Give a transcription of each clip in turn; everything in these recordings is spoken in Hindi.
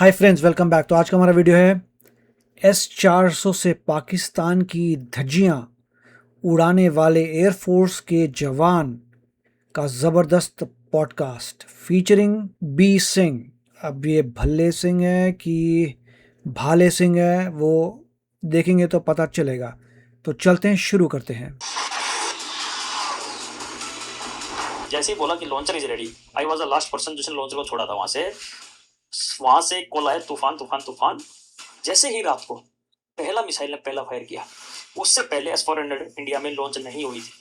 Hi friends, welcome back. तो आज का हमारा वीडियो है S-400 से पाकिस्तान की धज्जियां उड़ाने वाले एयरफोर्स के जवान का ज़बरदस्त पॉडकास्ट फीचरिंग बी सिंह। अब ये भल्ले सिंह है कि भाले सिंह है, वो देखेंगे तो पता चलेगा। तो चलते हैं, शुरू करते हैं। जैसे ही बोला कि launcher is ready, I was the last person जिसने लॉन्चर को छोड़ा था। वहां से कॉल आया, तूफान तूफान तूफान। जैसे ही रात को पहला मिसाइल ने पहला फायर किया, उससे पहले S-400 इंडिया में लॉन्च नहीं हुई थी,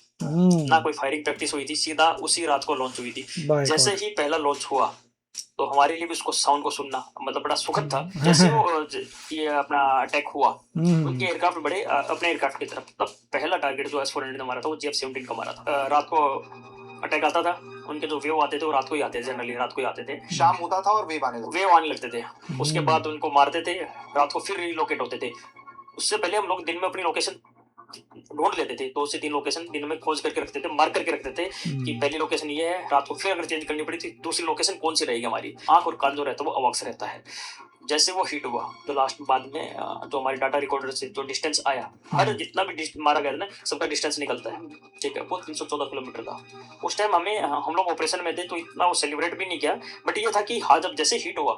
ना कोई फायरिंग प्रैक्टिस हुई थी, सीधा उसी रात को लॉन्च हुई थी। बाय जैसे गॉड। ही पहला लॉन्च हुआ तो हमारे लिए भी उसको साउंड को सुनना मतलब बड़ा सुखद था। जैसे वो ये अपना अटैक हुआ उनके एयरक्राफ्ट बड़े अपने एयरक्राफ्ट की तरफ, तब पहला टारगेट जो S-400 ने मारा था वो GF-17 का मारा था। रात को अटैक आता था, उनके जो वेव आते थे वो रात को ही आते थे, जनरली रात को ही आते थे। शाम होता था और वेव आने लगते थे। उसके बाद उनको मारते थे, रात को फिर रिलोकेट होते थे। उससे पहले हम लोग दिन में अपनी लोकेशन ढूंढ लेते थे, 2 से 3 लोकेशन दिन में खोज करके रखते थे, मार्क करके रखते थे कि पहली लोकेशन ये है। रात को फिर अगर चेंज करनी पड़ी थी दूसरी लोकेशन कौन सी रहेगी, हमारी आंख और कान जो रहता है वो अवक्स रहता है। जैसे वो हिट हुआ तो लास्ट बाद में जो हमारे डाटा रिकॉर्डर से जो डिस्टेंस आया, हर जितना भी मारा गया ना सबका डिस्टेंस निकलता है, ठीक है, वो 314 किलोमीटर था। उस टाइम हम लोग ऑपरेशन में थे तो इतना वो सेलिब्रेट भी नहीं किया, बट ये था कि हाँ जब जैसे हिट हुआ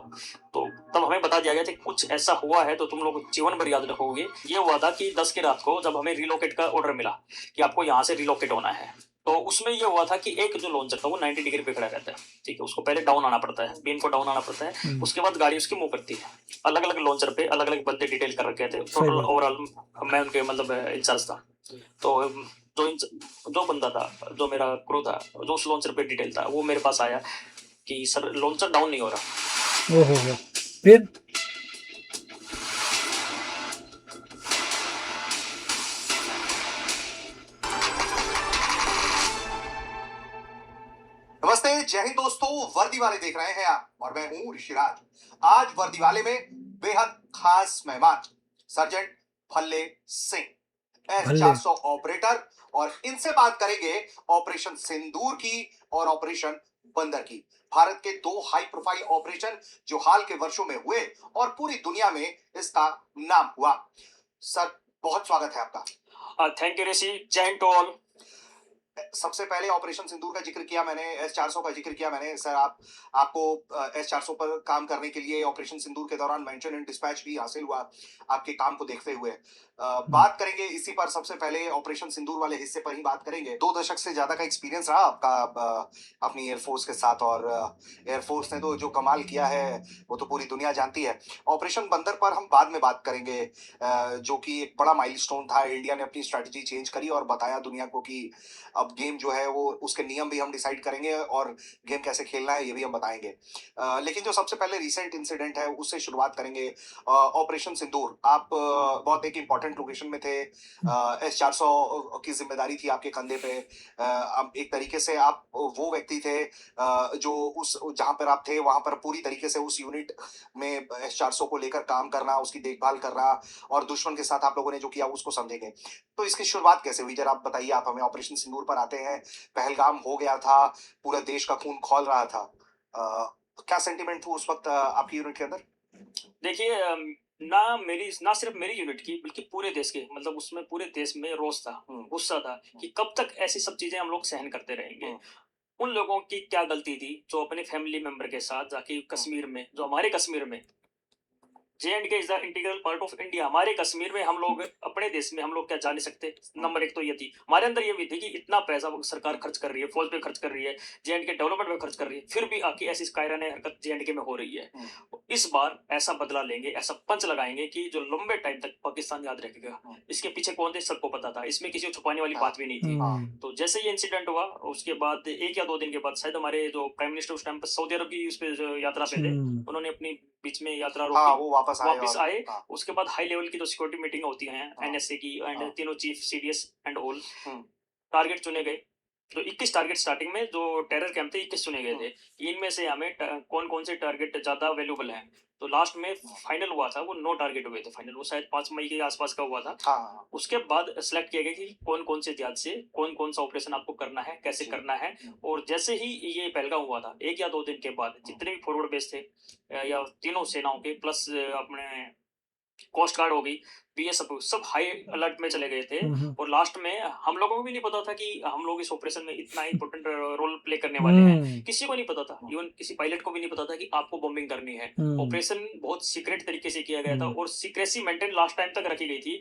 तो तब हमें बता दिया गया था कुछ ऐसा हुआ है तो तुम लोग जीवन भर याद रखोगे। ये हुआ था कि 10 की रात को जब हमें रिलोकेट का ऑर्डर मिला कि आपको यहाँ से रिलोकेट होना है, तो उसमें ये हुआ था कि एक जो लॉन्चर था वो 90 डिग्री पे खड़ा रहता है, ठीक है, उसको पहले डाउन आना पड़ता है, बीम को डाउन आना पड़ता है, उसके बाद गाड़ी उसकी मूव करती है। अलग अलग लॉन्चर पे अलग अलग बंदे डिटेल कर रखे थे, टोटल ओवरऑल मैं उनके मतलब इंचार्ज था। तो जो बंदा था, जो मेरा क्रू था, जो उस लॉन्चर पे डिटेल था, वो मेरे पास आया कि सर लॉन्चर डाउन नहीं हो रहा। ओहो, फिर नमस्ते, जय हिंद दोस्तों। वर्दी वाले देख रहे हैं आप और मैं हूं ऋषिराज। आज वर्दी वाले में बेहद खास मेहमान सर्जेंट भल्ले सिंह, S-400 ऑपरेटर, और इनसे बात करेंगे ऑपरेशन सिंदूर की और ऑपरेशन बंदर की। भारत के 2 हाई प्रोफाइल ऑपरेशन जो हाल के वर्षों में हुए और पूरी दुनिया में इसका नाम हुआ। सर, बहुत स्वागत है आपका। थैंक यू ऋषि, जय हिंद टू ऑल। सबसे पहले ऑपरेशन सिंदूर का जिक्र किया मैंने, S-400 का जिक्र किया मैंने। सर, आपको S-400 पर काम करने के लिए ऑपरेशन सिंदूर के दौरान मेंशन इन डिस्पैच भी हासिल हुआ आपके काम को देखते हुए। बात करेंगे इसी पर। सबसे पहले ऑपरेशन सिंदूर वाले हिस्से पर ही बात करेंगे। 2 दशक से ज्यादा का एक्सपीरियंस रहा आपका अपनी एयरफोर्स के साथ, और एयरफोर्स ने तो जो कमाल किया है वो तो पूरी दुनिया जानती है। ऑपरेशन बंदर पर हम बाद में बात करेंगे, जो कि एक बड़ा माइलस्टोन था। इंडिया ने अपनी स्ट्रेटजी चेंज करी और बताया दुनिया को कि अब गेम जो है वो उसके नियम भी हम डिसाइड करेंगे और गेम कैसे खेलना है ये भी हम बताएंगे। लेकिन जो सबसे पहले रिसेंट इंसिडेंट है उससे शुरुआत करेंगे। ऑपरेशन सिंदूर, आप बहुत एक इंपॉर्टेंट लोकेशन में थे। S-400 की जिम्मेदारी थी आपके कंधे पे। अब एक तरीके से आप वो व्यक्ति थे जो उस जहां पर आप थे वहां पर पूरी तरीके से उस यूनिट में S-400 को लेकर काम करना, उसकी देखभाल करना, और दुश्मन के साथ आप लोगों ने जो किया उसको समझेंगे। तो इसकी शुरुआत कैसे हुई, जरा आप बताइए। आप हमें ऑपरेशन सिंदूर पर आते हैं। पहलगाम हो गया था, पूरा देश का खून खौल रहा था। क्या सेंटिमेंट था उस वक्त आपकी यूनिट के अंदर? देखिए, ना सिर्फ मेरी यूनिट की बल्कि पूरे देश के, मतलब उसमें पूरे देश में रोष था, गुस्सा था कि कब तक ऐसी सब चीजें हम लोग सहन करते रहेंगे। उन लोगों की क्या गलती थी जो अपने फैमिली मेंबर के साथ जाके कश्मीर में, जो हमारे कश्मीर में, J&K is the integral part of India, हमारे कश्मीर में हम लोग अपने देश में हम लोग क्या जा नहीं सकते। नंबर 1 तो ये थी हमारे अंदर, ये भी थी कि इतना पैसा सरकार खर्च कर रही है, फौज पे खर्च कर रही है, J&K डेवलपमेंट में खर्च कर रही है, फिर भी आके ऐसी कायराने हरकत J&K में हो रही है। इस बार ऐसा बदला लेंगे, ऐसा पंच लगाएंगे कि जो लंबे टाइम तक पाकिस्तान याद रखेगा। इसके पीछे कौन थे सबको पता था, इसमें किसी को छुपाने वाली बात भी नहीं थी। तो जैसे ये इंसिडेंट हुआ उसके बाद 1 या 2 दिन के बाद शायद हमारे जो प्राइम मिनिस्टर उस टाइम पर सऊदी अरब की उस पे यात्रा पे थे, उन्होंने अपनी बीच में यात्रा रोकी, वो वापस आए। उसके बाद हाई लेवल की जो सिक्योरिटी मीटिंग होती हैं NSA की एंड तीनों chief CDS and all, target चुने गए। तो 21 टारगेट स्टार्टिंग में जो टेरर कैंप थे 21 चुने गए थे। इनमें से हमें कौन कौन से टारगेट ज्यादा वैल्यूबल हैं। तो लास्ट में फाइनल हुआ था वो 9 टारगेट हुए थे फाइनल, वो शायद 5 मई के आसपास का हुआ था। हाँ उसके बाद सेलेक्ट किया गया कि कौन कौन से जहाज से कौन कौन सा ऑपरेशन आपको करना है, कैसे जी। करना है। और जैसे ही ये पहलगाम हुआ था 1 या 2 दिन के बाद जितने भी फॉरवर्ड बेस थे या तीनों सेनाओं के प्लस अपने कोस्ट गार्ड हो गई, बीएसएफ सब हाई अलर्ट में चले गए थे। और लास्ट में हम लोगों को भी नहीं पता था कि हम लोग इस ऑपरेशन में इतना इंपॉर्टेंट रोल प्ले करने वाले हैं। किसी को नहीं पता था, इवन किसी पायलट को भी नहीं पता था कि आपको बॉम्बिंग करनी है। ऑपरेशन बहुत सीक्रेट तरीके से किया गया था और सीक्रेसी मेंटेन लास्ट टाइम तक रखी गई थी।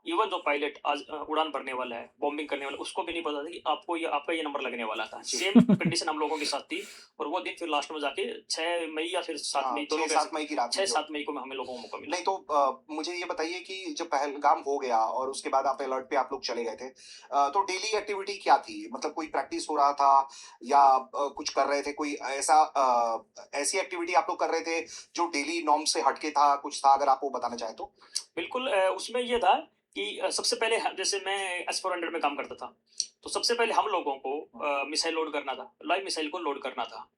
इवन जो पायलट आज उड़ान भरने वाला है, बॉम्बिंग करने वाला, उसको भी नहीं पता था कि आपका ये नंबर लगने वाला था। सेम कंडीशन हम लोगों के साथ थी। और वो दिन फिर लास्ट में जाके 6 मई या फिर 7 मई, दोनों 7 मई की रात 6-7 मई को हमें लोगों को मौका मिला। नहीं तो मुझे ये बताइए कि जब पहलगाम हो गया और उसके बाद आप अलर्ट पे आप लोग चले गए थे, तो डेली एक्टिविटी क्या थी? मतलब कोई प्रैक्टिस हो रहा था या कुछ कर रहे थे, कोई ऐसी एक्टिविटी आप लोग कर रहे थे जो डेली नॉर्म से हटके था, कुछ था? अगर आप वो बताना चाहें तो। बिल्कुल उसमें ये था कि सबसे पहले जैसे मैं S-400 में काम करता था, तो सबसे पहले हम लोगों को मिसाइल लोड करना था, लाइव मिसाइल को लोड करना था।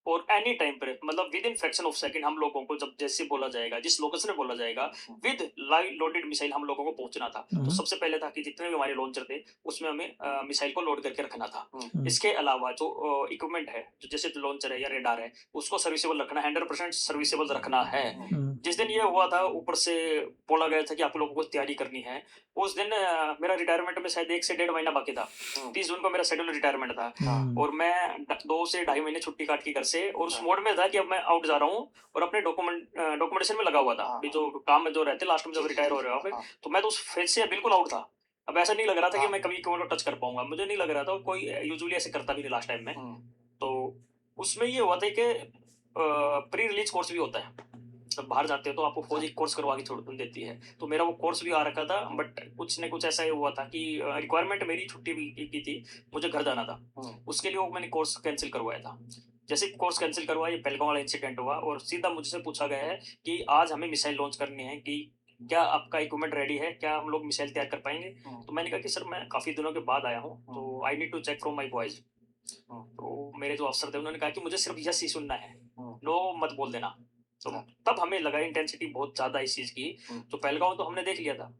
और एनी टाइम पर मतलब with in fraction of second हम लोगों को जब जैसे बोला जाएगा, जिस लोकेशन में बोला जाएगा, विद लाइव लोडेड मिसाइल हम लोगों को पहुंचना था। तो सबसे पहले था कि जितने भी हमारे लॉन्चर थे उसमें हमें मिसाइल को लोड करके रखना था। इसके अलावा जो इक्विपमेंट है, जो जैसे लॉन्चर है या रेडार है, उसको सर्विसेबल रखना, 100% सर्विसेबल रखना है। जिस दिन ये हुआ था ऊपर से बोला गया था कि आप लोगों को तैयारी करनी है, उस दिन मेरा रिटायरमेंट में शायद 1 से 1.5 महीना बाकी था। 30 जून को मेरा शेड्यूल रिटायरमेंट था। और मैं 2 से 2.5 महीने छुट्टी काट के घर से, और उस मोड में था कि अब मैं आउट जा रहा हूँ और अपने डॉक्यूमेंटेशन में लगा हुआ था। जो काम में जो रहते लास्ट में जब रिटायर हो रहे हो आप, तो मैं तो उस फेज से बिल्कुल आउट था। अब ऐसा नहीं लग रहा था कि मैं कभी कीबोर्ड को टच कर पाऊंगा, मुझे नहीं लग रहा था, कोई यूजुअली ऐसे करता भी नहीं लास्ट टाइम में। तो उसमें ये हुआ था कि प्री रिलीज कोर्स भी होता है। जब बाहर जाते हो तो आपको फौज एक कोर्स करवा के छोड़ देती है। तो मेरा वो कोर्स भी आ रखा था, बट कुछ न कुछ ऐसा ही हुआ था कि रिक्वायरमेंट मेरी छुट्टी भी की थी, मुझे घर जाना था। उसके लिए वो मैंने कोर्स कैंसिल करवाया था। जैसे कोर्स कैंसिल करवाया, ये पहलगाम वाला इंसिडेंट हुआ और सीधा मुझसे पूछा गया है कि आज हमें मिसाइल लॉन्च करनी है, कि क्या आपका इक्विपमेंट रेडी है, क्या हम लोग मिसाइल तैयार कर पाएंगे। तो मैंने कहा कि सर मैं काफी दिनों के बाद आया हूँ, तो I need to check from my boys. तो मेरे जो अफसर थे उन्होंने कहा कि मुझे सिर्फ यस ही सुनना है, नो मत बोल देना। तो तब हमें लगा इंटेंसिटी बहुत ज्यादा इस चीज की। तो पहलगाम तो हमने देख लिया था।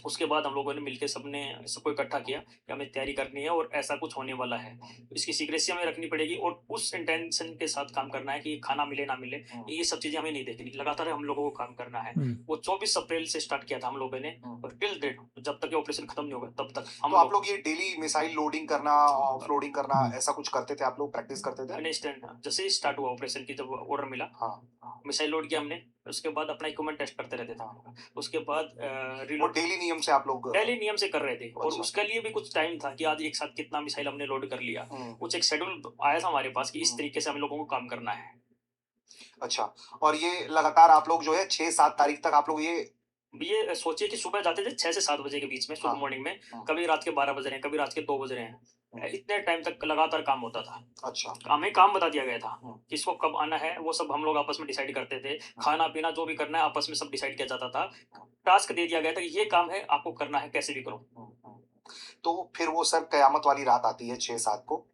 उसके बाद हम लोगों ने मिलकर सबको इकट्ठा किया कि हमें तैयारी करनी है और ऐसा कुछ होने वाला है, इसकी सीक्रेसी हमें रखनी पड़ेगी और उस इंटेंशन के साथ काम करना है कि खाना मिले ना मिले, ये सब चीजें हमें नहीं देखनी, लगातार हम लोगों को काम करना है। वो 24 अप्रैल से स्टार्ट किया था हम लोगों ने, और टिल डेट जब तक ये ऑपरेशन खत्म नहीं होगा तब तक हम तो आप लोग ये डेली मिसाइल लोडिंग करना, ऑफलोडिंग करना, ऐसा कुछ करते थे? आप लोग प्रैक्टिस करते थे? जैसे ही स्टार्ट हुआ ऑपरेशन की, जब ऑर्डर मिला, मिसाइल लोड किया हमने, उसके बाद अपना इक्विपमेंट टेस्ट करते रहते थे। उसके बाद वो डेली नियम से आप लोग डेली नियम से कर रहे थे। और उसके लिए भी कुछ टाइम था कि आज एक साथ कितना मिसाइल हमने लोड कर लिया। कुछ एक शेड्यूल आया था हमारे पास कि इस तरीके से हम लोगों को काम करना है। अच्छा, और ये लगातार आप लोग जो है 6-7 तारीख तक आप लोग ये सोचिए कि सुबह जाते थे 6 से 7 बजे के बीच में, सुबह मॉर्निंग में, कभी रात के 12 बज रहे हैं, कभी रात के 2 बज रहे हैं, इतने टाइम तक लगातार काम होता था। अच्छा, हमें काम बता दिया गया था किसको कब आना है, वो सब हम लोग आपस में डिसाइड करते थे। खाना पीना जो भी करना है आपस में सब डिसाइड किया जाता था। टास्क दे दिया गया था कि ये काम है, आपको करना है, कैसे भी करो। तो फिर वो सर कयामत वाली रात आती है 6-7 को,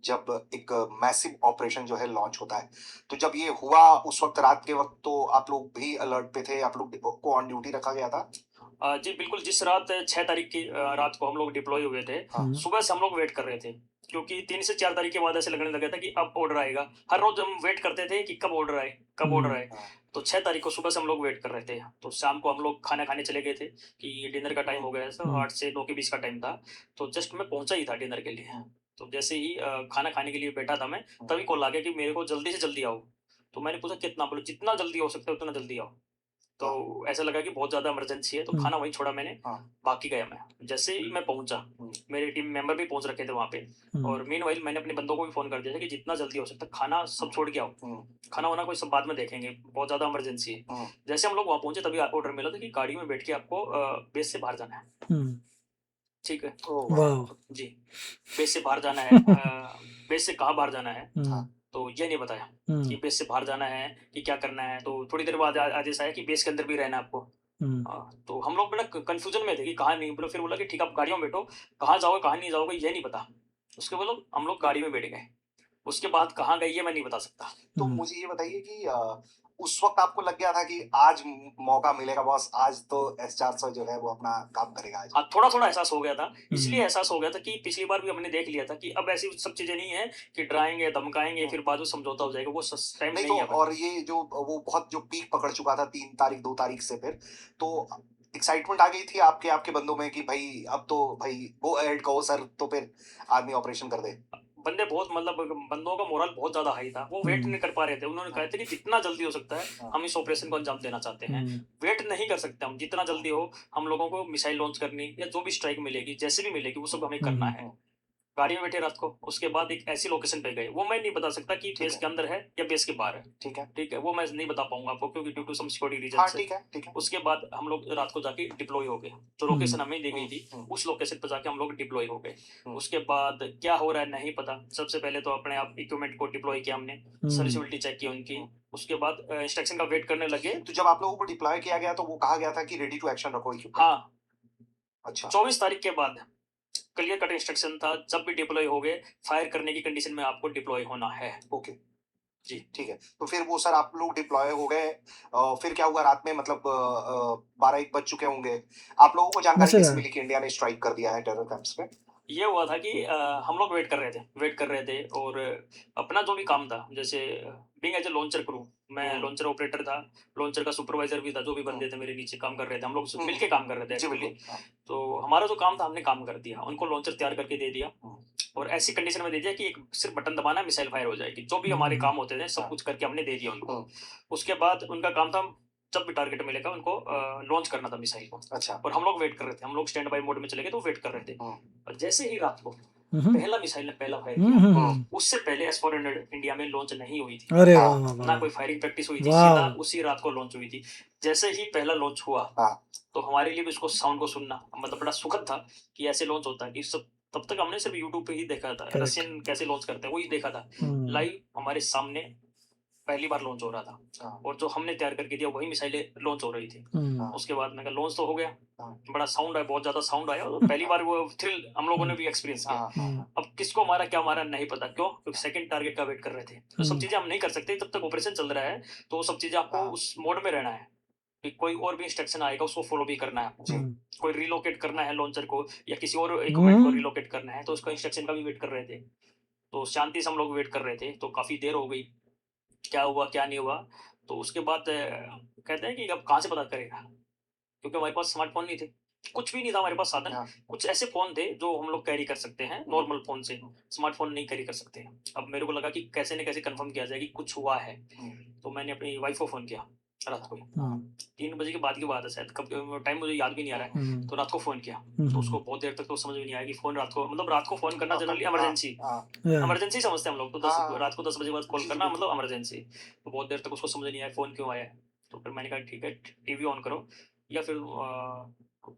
जब एक मैसिव ऑपरेशन जो है लॉन्च होता है। तो जब ये हुआ उस वक्त रात के वक्त तो आप लोग भी अलर्ट पे थे, आप लोग को ऑन ड्यूटी रखा गया था? जी बिल्कुल, जिस रात 6 तारीख की रात को हम लोग डिप्लॉय हुए थे, सुबह से हम लोग वेट कर रहे थे, क्योंकि 3 से 4 तारीख के बाद ऐसे लगने लगा था कि अब ऑर्डर आएगा। हर रोज हम वेट करते थे कि कब ऑर्डर आए, कब ऑर्डर आए। तो 6 तारीख को सुबह से हम लोग वेट कर रहे थे। तो शाम को हम लोग खाना खाने चले गए थे कि डिनर का टाइम हो गया है, 8 से 9 के बीच का टाइम था। तो जस्ट मैं पहुंचा ही था डिनर के लिए। तो जैसे ही खाना खाने के लिए बैठा था मैं, तभी कॉल आ गया कि मेरे को जल्दी से जल्दी आओ। तो मैंने पूछा कितना? बोले जितना जल्दी हो सकता है उतना जल्दी आओ। तो ऐसा लगा कि बहुत ज्यादा इमरजेंसी है, तो खाना वहीं छोड़ा मैंने, बाकी गया मैं। जैसे ही मैं पहुंचा, मेरे टीम मेंबर भी पहुंच रखे थे वहां पे, और मीनवाइल मैंने अपने बंदों को भी फोन कर दिया था कि जितना जल्दी हो सकता है खाना सब छोड़ के आओ, खाना वाना कोई सब बाद में देखेंगे, बहुत ज्यादा इमरजेंसी है। जैसे हम लोग वहां पहुंचे तभी ऑर्डर मिला था कि गाड़ी में बैठ के आपको बेस से बाहर जाना है। ठीक है जी, बेस से बाहर जाना है। बेस से कहाँ बाहर जाना है तो ये नहीं बताया कि बेस से बाहर जाना है कि क्या करना है। तो थोड़ी देर बाद आदेश आया कि बेस के अंदर भी रहना है आपको। तो हम लोग बड़ा कंफ्यूजन में थे कि कहाँ नहीं। बोला फिर बोला कि ठीक आप गाड़ियों में बैठो, कहाँ जाओगे कहाँ नहीं जाओगे ये नहीं पता, उसके बाद हम लोग गाड़ी में बैठ गए। उसके बाद कहाँ गई है मैं नहीं बता सकता। तो मुझे ये बताइए कि उस वक्त आपको लग गया था कि आज मौका मिलेगा बॉस, आज तो S400 जो है वो अपना काम करेगा आज। हाँ, थोड़ा-थोड़ा एहसास हो गया था। इसलिए एहसास हो गया था कि पिछली बार भी हमने देख लिया था कि अब ऐसी सब चीज़ें नहीं है कि डराएँगे, धमकाएँगे, फिर बाद में समझौता हो जाएगा, वो टाइम नहीं नहीं तो है अब। और ये जो वो बहुत जो पीक पकड़ चुका था 3 तारीख 2 तारीख से, फिर तो एक्साइटमेंट आ गई थी आपके आपके बंदों में कि भाई अब तो भाई गो अहेड कहो सर, तो फिर आर्मी ऑपरेशन कर दे। बंदे बहुत मतलब बंदों का मोरल बहुत ज़्यादा हाई था। वो वेट नहीं कर पा रहे थे। उन्होंने कहा था कि जितना जल्दी हो सकता है हम इस ऑपरेशन को अंजाम देना चाहते हैं। वेट नहीं कर सकते हम, जितना जल्दी हो हम लोगों को मिसाइल लॉन्च करनी या जो भी स्ट्राइक मिलेगी, जैसे भी मिलेगी वो सब हमें करना है। गाड़ी में बैठे रात को, उसके बाद एक ऐसी लोकेशन पे गए, वो मैं नहीं बता सकता कि बेस के अंदर है या बेस के बाहर है। ठीक है, वो मैं नहीं बता पाऊंगा आपको क्योंकि due to some security reason से। ठीक है। उसके बाद हम लोग रात को जाके डिप्लॉय हो गए। जो लोकेशन हमें दी गई थी उस लोकेशन पर जाके हम लोग डिप्लॉय हो गए। उसके बाद क्या हो रहा है नहीं पता। सबसे पहले तो अपने आप इक्विपमेंट को डिप्लॉय किया हमने, सर्विसिबिलिटी चेक की उनकी। उसके बाद इंस्ट्रक्शन का वेट करने लगे। तो जब आप लोगों को डिप्लॉय किया गया तो वो कहा गया था कि रेडी टू एक्शन रखो equipment? हाँ, अच्छा 24 तारीख के बाद क्लियर कट इंस्ट्रक्शन था, जब भी डिप्लॉय हो गए फायर करने की कंडीशन में आपको डिप्लॉय होना है। ओके जी ठीक है। तो फिर वो सर आप लोग डिप्लॉय हो गए, फिर क्या हुआ रात में, मतलब 12-1 बज चुके होंगे, आप लोगों को जानकारी कैसे मिली कि इंडिया ने स्ट्राइक कर दिया है टेरर कैंप्स पे? ये हुआ था कि हम लोग वेट कर रहे थे और अपना जो भी काम था, जैसे being as a launcher crew, मैं लॉन्चर ऑपरेटर था, लॉन्चर का सुपरवाइजर भी था, जो भी बंदे थे मेरे नीचे काम कर रहे थे, हम लोग मिलके काम कर रहे थे एक्चुअली। तो हमारा जो काम था हमने काम कर दिया, उनको लॉन्चर तैयार करके दे दिया और ऐसी कंडीशन में दे दिया कि एक सिर्फ बटन दबाना मिसाइल फायर हो जाएगी। जो भी हमारे काम होते थे सब कुछ करके हमने दे दिया उनको। उसके बाद उनका काम था जब भी टारगेट मिलेगा उनको लॉन्च करना था मिसाइल को। अच्छा और हम लोग वेट कर रहे थे, हम लोग स्टैंड बाय मोड में चले गए तो वेट कर रहे थे। और जैसे ही रात को पहला मिसाइल ने पहला फायर किया, उससे पहले S-400 इंडिया में लॉन्च नहीं हुई थी। अरे ना कोई फायरिंग प्रैक्टिस हुई थी, सीधा उसी रात को लॉन्च हुई थी। जैसे ही पहला लॉन्च हुआ तो हमारे लिए भी उसको साउंड को सुनना मतलब बड़ा सुखद था कि ऐसे लॉन्च होता है। कि सब तब तक हमने सिर्फ यूट्यूब पे ही देखा था, रशियन कैसे लॉन्च करते हैं वही देखा था। लाइव हमारे सामने पहली बार लॉन्च हो रहा था और जो हमने तैयार करके दिया वही मिसाइलें लॉन्च हो रही थी। उसके बाद मैं लॉन्च तो हो गया, बड़ा साउंड आया, बहुत ज्यादा साउंड आया और पहली बार वो थ्रिल हम लोगों ने भी एक्सपीरियंस किया। अब किसको मारा क्या मारा नहीं पता, क्यों? क्योंकि सेकंड टारगेट का वेट कर रहे थे। तो सब चीजें हम नहीं कर सकते जब तक ऑपरेशन चल रहा है, तो वो सब चीजें आपको उस मोड में रहना है कि कोई और भी इंस्ट्रक्शन आएगा उसको फॉलो भी करना है आपको। कोई रिलोकेट करना है लॉन्चर को या किसी और इक्विपमेंट को रिलोकेट करना है तो उसका इंस्ट्रक्शन का भी वेट कर रहे थे। तो शांति से हम लोग वेट कर रहे थे, तो काफी देर हो गई, क्या हुआ क्या नहीं हुआ। तो उसके बाद कहते हैं कि अब कहाँ से पता करेगा, क्योंकि हमारे पास स्मार्टफोन नहीं थे, कुछ भी नहीं था हमारे पास साधन। कुछ ऐसे फोन थे जो हम लोग कैरी कर सकते हैं नॉर्मल फोन से, स्मार्टफोन नहीं कैरी कर सकते। अब मेरे को लगा कि कैसे न कैसे कंफर्म किया जाए कि कुछ हुआ है। तो मैंने अपनी वाइफ को फोन किया रात को, 3 बजे के बाद की बात है शायद, कब टाइम मुझे याद भी नहीं आ रहा है। तो रात को फोन किया तो उसको बहुत देर तक तो समझ में नहीं आया कि फोन रात को, मतलब रात को फोन करना जनरली इमरजेंसी समझते हैं हम लोग। तो रात को 10 बजे बाद कॉल करना मतलब इमरजेंसी। तो बहुत देर तक उसको समझ नहीं आया फोन क्यों आया है। तो फिर मैंने कहा ठीक है टीवी ऑन करो या फिर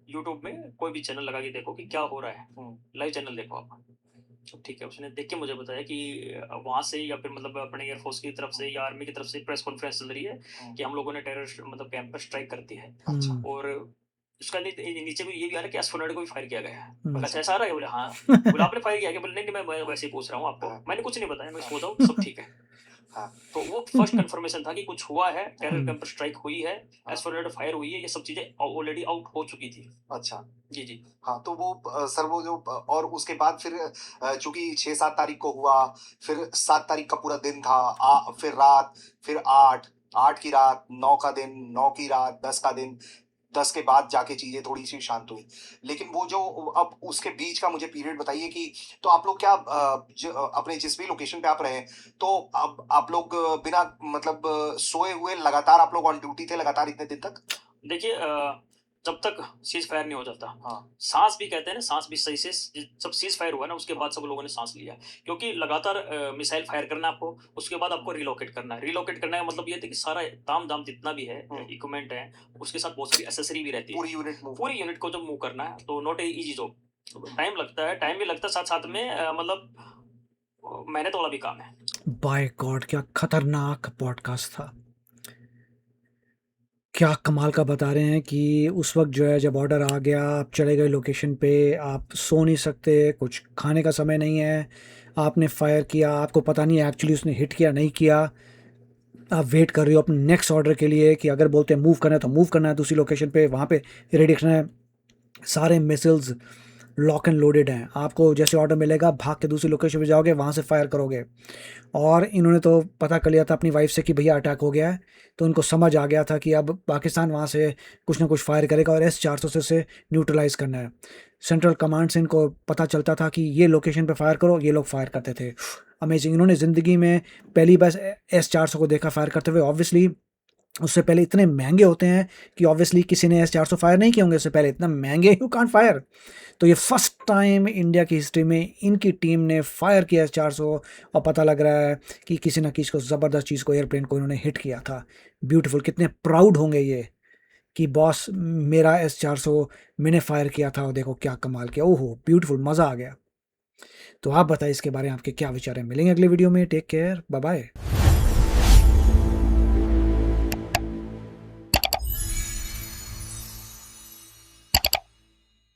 यूट्यूब में कोई भी चैनल लगा के देखो कि क्या हो रहा है, लाइव चैनल देखो आप। तो ठीक है, उसने देख के मुझे बताया कि वहाँ से या फिर मतलब अपने एयरफोर्स की तरफ से या आर्मी की तरफ से प्रेस कॉन्फ्रेंस चल रही है कि हम लोगों ने टेररिस्ट मतलब कैंप पर स्ट्राइक कर दी है। और उसका नीचे भी ये भी आ रहा है कि S-400 को भी फायर किया गया है। अच्छा ऐसा आ रहा है? बोले हाँ। बोले आपने फायर किया? बोले नहीं मैं वैसे ही पूछ रहा हूँ आपको, मैंने कुछ नहीं बताया, मैं सो जाऊँ सब ठीक है। तो वो फर्स्ट कंफर्मेशन था कि कुछ हुआ है, टेरर कैंप पर स्ट्राइक हुई है, S-400 फायर हुई है, ये सब चीजें ऑलरेडी आउट हो चुकी थी। अच्छा जी हाँ, तो वो सर वो जो और उसके बाद फिर चूंकि 6-7 तारीख को हुआ, फिर 7 तारीख का पूरा दिन था, फिर रात, फिर 8 की रात, 9 का दिन, 9 की रात, 10 का दिन, 10 के बाद जाके चीजें थोड़ी सी शांत हुई। लेकिन वो जो अब उसके बीच का मुझे पीरियड बताइए कि तो आप लोग क्या अपने जिस भी लोकेशन पे आप रहे, तो अब आप लोग बिना मतलब सोए हुए लगातार आप लोग ऑन ड्यूटी थे लगातार इतने दिन तक? देखिए जब तक सीज फायर नहीं हो जाता, सांस भी कहते हैं ना, सांस भी सही से जब सीज फायर हुआ ना उसके बाद सब लोगों ने सांस लिया, क्योंकि लगातार मिसाइल फायर करना आपको, उसके बाद आपको रिलोकेट करना है। रिलोकेट करने का मतलब ये था कि सारा ताम दाम जितना भी है इक्विपमेंट है उसके साथ बहुत सारी एसेसरी भी रहती है, पूरी यूनिट को जब मूव करना है तो not a easy job, time लगता है, टाइम भी लगता है, साथ साथ में मतलब मेहनत वाला भी काम है। बाय गॉड क्या खतरनाक पॉडकास्ट था। क्या कमाल का बता रहे हैं कि उस वक्त जो है जब ऑर्डर आ गया, आप चले गए लोकेशन पे, आप सो नहीं सकते, कुछ खाने का समय नहीं है, आपने फायर किया, आपको पता नहीं है एक्चुअली उसने हिट किया नहीं किया, आप वेट कर रहे हो अपने नेक्स्ट ऑर्डर के लिए कि अगर बोलते हैं मूव करना है तो मूव करना है दूसरी लोकेशन पे, वहाँ पे रेडी रखना है। सारे मिसिल्स लॉक एंड लोडेड हैं, आपको जैसे ऑर्डर मिलेगा भाग के दूसरी लोकेशन पे जाओगे, वहाँ से फायर करोगे। और इन्होंने तो पता कर लिया था अपनी वाइफ से कि भैया अटैक हो गया है, तो उनको समझ आ गया था कि अब पाकिस्तान वहाँ से कुछ ना कुछ फायर करेगा और S-400 से उसे न्यूट्रलाइज करना है। सेंट्रल कमांड से इनको पता चलता था कि ये लोकेशन पे फायर करो, ये लोग फायर करते थे। अमेजिंग, इन्होंने ज़िंदगी में पहली बार S-400 को देखा फायर करते हुए। ऑब्वियसली उससे पहले इतने महंगे होते हैं कि ऑब्वियसली किसी ने S-400 फायर नहीं किए होंगे उससे पहले, इतना महंगे यू कांट फायर। तो ये फर्स्ट टाइम इंडिया की हिस्ट्री में इनकी टीम ने फायर किया S-400, और पता लग रहा है कि किसी न किसी को ज़बरदस्त चीज़ को, एयरप्लेन को इन्होंने हिट किया था। ब्यूटीफुल, कितने प्राउड होंगे ये कि बॉस मेरा S-400 मैंने फायर किया था और देखो क्या कमाल किया। ओहो ब्यूटीफुल, मज़ा आ गया। तो आप बताइए इसके बारे में आपके क्या विचार हैं। मिलेंगे अगले वीडियो में, टेक केयर, बाय बाय।